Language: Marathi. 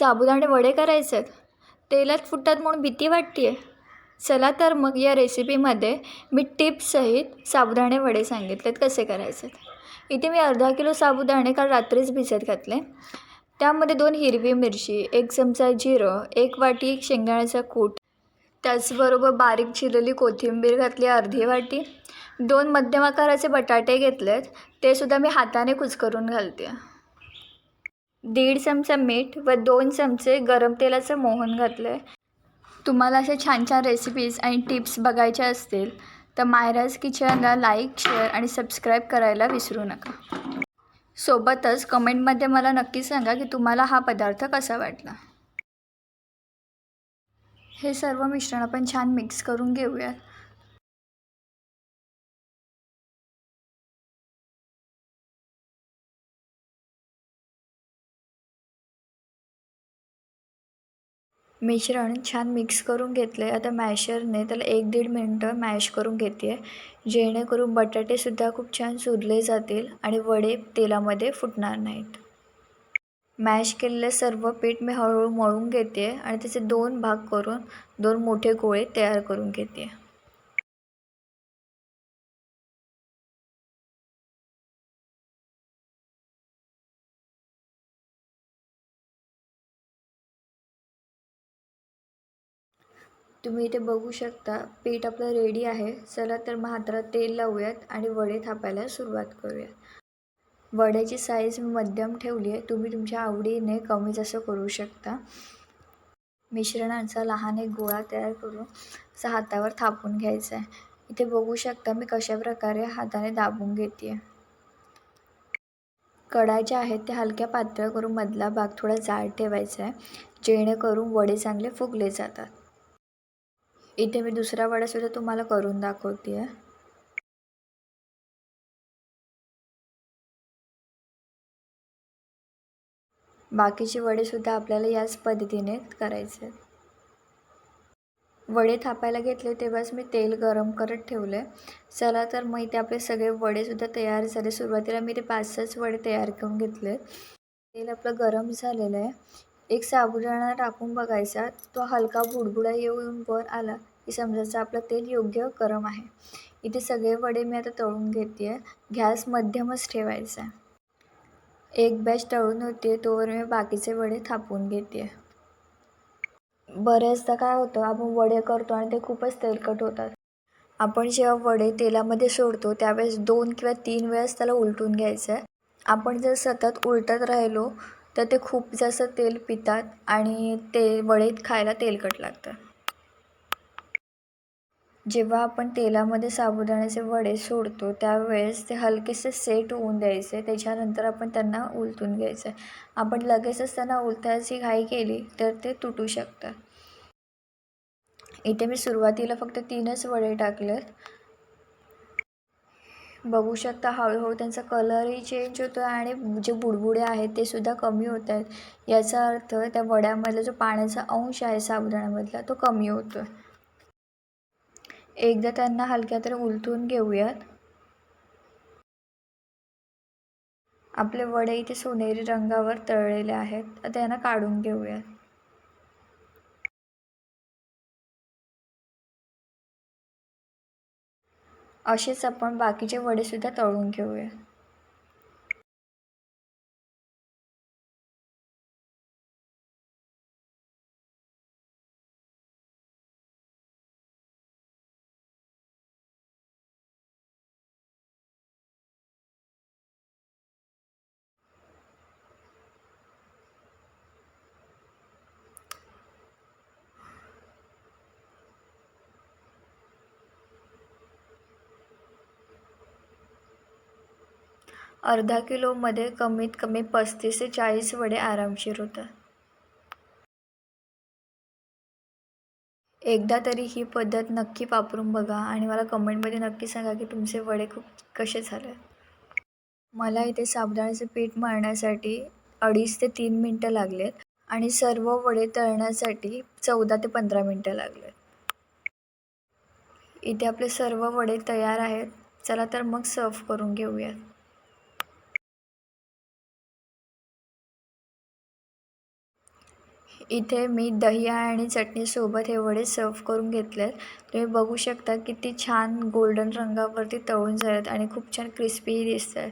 साबुदाणे वडे करायचे आहेत. तेलात फुटतात म्हणून भीती वाटते आहे. चला तर मग या रेसिपीमध्ये मी टिप्ससहित साबुदाणे वडे सांगितलेत कसे करायचे आहेत. इथे मी अर्धा किलो साबुदाणे काल रात्रीच भिजत घातले. त्यामध्ये 2 हिरवी मिरची, 1 चमचा जिरं, 1 वाटी शेंगदाण्याचा कूट, त्याचबरोबर बारीक चिरलेली कोथिंबीर घातली अर्धी वाटी, 2 मध्यम आकाराचे बटाटे घेतलेत, ते सुद्धा मी हाताने कुस्करून घालते. 1.5 चमचा मीठ व 2 चमचे गरम तेलाचं मोहन घातलं आहे. तुम्हाला अशा छान छान रेसिपीज आणि टिप्स बघायच्या असतील तर मायराज किचनला लाईक, शेअर आणि सबस्क्राईब करायला विसरू नका. सोबतच कमेंटमध्ये मला नक्की सांगा की तुम्हाला हा पदार्थ कसा वाटला. हे सर्व मिश्रण आपण छान मिक्स करून घेऊयात. मिश्रण छान मिक्स करून घेतलं आहे. आता मॅशरने त्याला 1-1.5 मिनटं मॅश करून घेते आहे, जेणेकरून बटाटेसुद्धा खूप छान सुरले जातील आणि वडे तेलामध्ये फुटणार नाहीत. मॅश केलेलं सर्व पीठ मी हळूहळू मळून घेते आहे आणि त्याचे 2 भाग करून 2 मोठे गोळे तयार करून घेते आहे. तुम्ही इथे बघू शकता पीठ आपलं रेडी आहे. चला तर मग हाताला तेल लावूयात आणि वडे थापायला सुरुवात करूयात. वड्याची साईज मध्यम ठेवली आहे. तुम्ही तुमच्या आवडीने कमी जास्त करू शकता. मिश्रणाचा लहान एक गोळा तयार करून असा हातावर थापून घ्यायचा आहे. इथे बघू शकता मी कशा प्रकारे हाताने दाबून घेते आहे. कढया ज्या आहेत त्या हलक्या पातळ करून मधला भाग थोडा जाड ठेवायचा आहे, जेणेकरून वडे चांगले फुगले जातात. इथे मी दुसरा वडासुद्धा तुम्हाला करून दाखवते आहे. बाकीचे वडेसुद्धा आपल्याला याच पद्धतीने करायचे आहेत. वडे थापायला घेतले तेव्हाच मी तेल गरम करत ठेवले. चला तर मग इथे आपले सगळे वडेसुद्धा तयार झाले. सुरुवातीला मी ते 5-6 वडे तयार करून घेतले. तेल आपलं गरम झालेलं आहे. एक साबुदाणा टाकून बघायचा, तो हलका बुडबुडा येऊन वर आला की समजायचं आपलं तेल योग्य गरम आहे. इथे सगळे वडे मी आता तळून घेते आहे. गॅस मध्यमच ठेवायचा. एक बॅच तळून होते तोवर मी बाकीचे वडे थापून घेते आहे. बऱ्याचदा काय होतं, आपण वडे करतो आणि ते खूपच तेलकट होतात. आपण जेव्हा वडे तेलामध्ये सोडतो त्यावेळेस 2 किंवा 3 वेळेस त्याला उलटून घ्यायचं आहे. आपण जर सतत उलटत राहिलो तर ते खूप जास्त तेल पितात आणि ते वडे खायला तेलकट लागतात. जेव्हा आपण तेलामध्ये साबुदाण्याचे वडे सोडतो त्यावेळेस ते हलकेसे सेट होऊन द्यायचे. त्याच्यानंतर आपण त्यांना उलटून घ्यायचं आहे. आपण लगेचच त्यांना उलटायची घाई केली तर ते तुटू शकतात. इथे मी सुरुवातीला फक्त 3च वडे टाकलेत. बघू शकता हळूहळू त्यांचा कलरही चेंज होतो आणि जे बुडबुडे आहेत ते सुद्धा कमी होत आहेत. याचा अर्थ त्या वड्यामधला जो पाण्याचा अंश आहे साबुदाण्यामधला तो कमी होतो आहे. एकदा त्यांना हलक्या तरी उलटून घेऊयात. आपले वडे इथे सोनेरी रंगावर तळलेले आहेत. आता यांना काढून घेऊयात. असेच आपण बाकीचे वडेसुद्धा तळून घेऊया. अर्धा किलोमध्ये कमीत कमी 35 ते 40 वडे आरामशीर होतात. एकदा तरी ही पद्धत नक्की वापरून बघा आणि मला कमेंटमध्ये नक्की सांगा की तुमचे वडे खूप कसे झाले. मला इथे साबुदाण्याचे पीठ मळण्यासाठी 2.5 ते 3 मिनटं लागलेत आणि सर्व वडे तळण्यासाठी 14 ते 15 मिनटं लागलेत. इथे आपले सर्व वडे तयार आहेत. चला तर मग सर्व करून घेऊयात. इथे मी दही आणि चटणीसोबत हे वडे सर्व करून घेतले आहेत. तुम्ही बघू शकता किती छान गोल्डन रंगावरती तळून झालेत आणि खूप छान क्रिस्पीही दिसत आहेत.